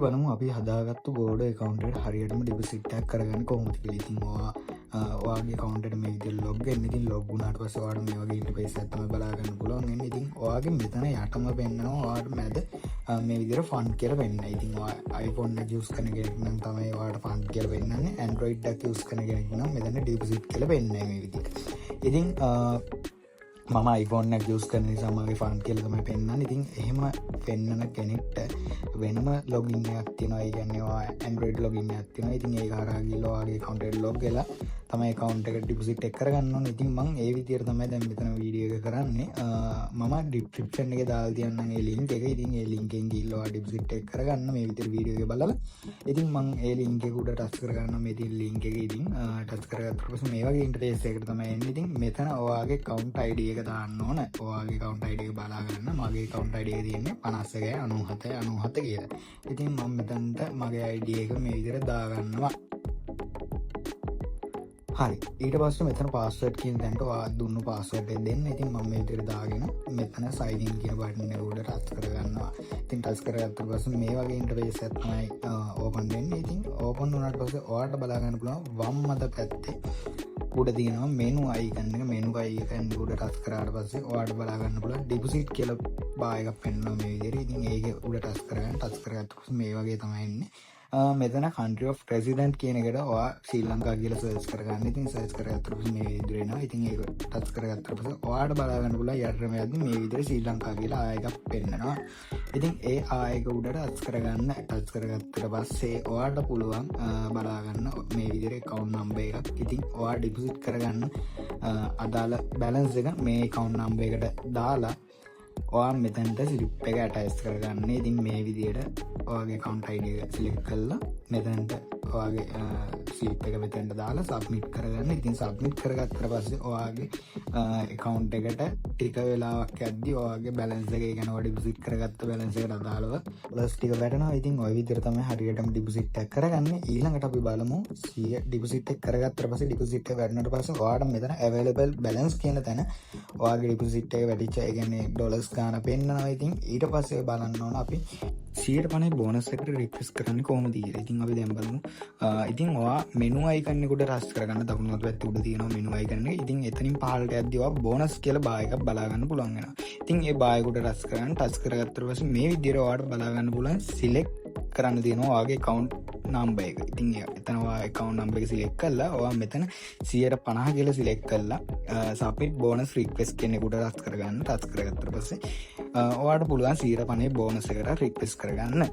වනමු අපි හදාගත්තු ගෝඩ කවන්ට හරියටම ඩිපසිට්ටක් කරගන්න කොහොමති පිළිතිවා වාගේ කවන්ට මේ ලොග ඉති ලොගුණට පසවාට මේ වගේ ඉට පෙස් ඇතම බලාගන්න පුලුවන් ඉතින් ඔයාගේ මෙතන යටම පෙන්න්නවා වාට මැද මේ විදිර ෆන් කියල වෙන්න ඉතින් iPhone ජස් කනගෙනම් තමයි වාට ෆන් කියල වෙන්න ඇන්ඩරෝයිඩ්ඩක් යස් කනගෙනනම් මෙතන ඩිපසිට් කල වෙන්න විදි ඉතින් මම iPhone ජස් කරන සමගේ ෆන් කියලතම පෙන්න්න ඉතින් එහෙම පෙන්න්නන කෙනෙක්ට වෙනම ලොගින්න ඇතිනවා ගන්නවා ඇන්ඩරෝයිඩ් ලොගින්න ඇතින ඉතින් ඒ කාරගේ ලෝගේ කවන්ට ලොග් කියලා තමයි කවන්ට එක ඩිපසිට් එක් කරගන්න ඉතින් මං ඒ විදිර තමයි දැන් මෙතන වීඩියෝ එක කරන්නේ මම ඩිප්‍රිප්ෂන් එක දාල් තියන්න ලින්ක් එක ඉතින් ඒ ලින්කෙන් ගිල්ලවා ඩිපසිට් එක් කරගන්න මේ විතර වීඩියෝ බලලා ඉතින් මං ඒ ලින්කෙකුට ටස් කරගන්න මෙති ලින්ක එක ඉතින් ටස් කරගත්පස මේ වගේ ඉන්ටරේස් එකට තමයි ඉතින් මෙතන ඔයාගේ කවන්ට අයිඩිය එක දාන්න ඕන ඔයාගේ කවන්ට අයිඩිය බලාගන්න මගේ කවන්ට අයිඩිය තියන්නේ 50 කියලා ඉතින් මම මෙතන්ට මගේ අයිඩිය එක මේ විදිර දාගන්නවා හරි ඊට පස්ස මෙතන පාස්වර්ඩ් කියන තැන්ට දුන්න පාස්වර්ඩ් දෙන්න ඉතින් මම මේ විදිහට දාගෙන මෙතන සයින් කියන බටන් එක උඩ ටච් කරගන්නවා ඉතින් ටච් කරගත්ත පස්සේ මේ වගේ ඉන්ටර්ෆේස් එකක් තමයි ඕපන් වෙන්නේ ඉතින් ඕපන් වුණාට පස්සේ ඔයාලට බලා ගන්න පුළුවන් වම් මත පැත්තේ උඩ තියෙනවා මෙනු අයිකන් එක මෙනු අයිකන් උඩ ටච් කරාට පස්සේ ඔයාලට බලා ගන්න පුළුවන් ඩිපොසිට් කියලා බාර් එකක් පෙන්වනවා මේ විදිහට ඉතින් ඒක උඩ ටච් කරගන්න ටච් කරගත්ත පස්සේ මේ වගේ තමයි එන්නේ මෙතන country of resident කියන එකට ඔයා ශ්‍රී ලංකා කියලා සර්ච් කරගන්න. ඉතින් සර්ච් කරගත්තට පස්සේ මේ විදිහට එනවා. ඉතින් ඒක ටච් කරගත්තට පස්සේ ඔයාට බලා ගන්න පුළුවන් යටරම යද්දි මේ විදිහට ශ්‍රී ලංකා කියලා ආයෙකක් පෙන්නනවා. ඉතින් ඒ ආයෙක උඩට ටච් කරගන්න. ටච් කරගත්තට පස්සේ ඔයාට පුළුවන් බලා ගන්න මේ විදිහට account number එකක්. ඉතින් ඔයා deposit කරගන්න අදාළ balance එක මේ account number එකට දාලා ඔයා මෙතැන්ට සිලිප් එක ඇටයිස් කරගන්න. ඉතින් මේ විදියට ඔයාගේ කවුන්ට් අයිඩි එක සිලෙක්ට් කරලා මෙතැන්ට ඔයාගේ සිලිප් එක මෙතැන්ට දාලා සබ්මිට් කරගන්න. ඉතින් සබ්මිට් කරගත්තට පස්සේ ඔයාගේ account එකට ටික වෙලාවක් යද්දි ඔයාගේ balance එක ගැන ඔයා deposit කරගත්ත balance එකට අදාළව plus ටික වැටෙනවා. ඉතින් ওই විදියට තමයි හරියටම deposit එක කරගන්නේ. ඊළඟට අපි බලමු deposit එක කරගත්තට පස්සේ deposit එක වැටුණාට පස්සේ ඔයාට මෙතන available balance කියන තැන ඔයාගේ deposit එක වැටිච්ච ඒ කියන්නේ ඩොලර්ස් ගාන පෙන්නනවා. ඉතින් ඊට පස්සේ බලන්න ඕන අපි 150 බෝනස් එකට රික්වෙස්ට් කරන්නේ කොහොමද කියලා. ඉතින් අපි දැන් බලමු. ඉතින් ඔයා මෙනු අයිකන් එකට රස් කරගන්න දකුණු අත පැත්තේ උඩ තියෙනවා මෙනු අයිකන් එක. ඉතින් එතනින් පහළට යද්දී ඔයා බෝනස් කියලා බාර් එකක් බලා ගන්න පුළුවන් වෙනවා. ඉතින් ඒ බාර් එකට රස් කරගන්න ටච් කරගත්තට පස්සේ මේ විදිහට ඔයාට බලා ගන්න පුළුවන් සිලෙක්ට් කරන්න තියෙනවා ඔයාගේ account number එක. ඉතින් එතන ඔයා account number එක select කරලා ඔයා මෙතන 150 කියලා select කරලා submit bonus request කියන එකට රස් කරගන්න. ටච් කරගත්තට පස්සේ ඔයාට පුළුවන් 150 බෝනස් එකට රික්වෙස්ට් කරගන්න.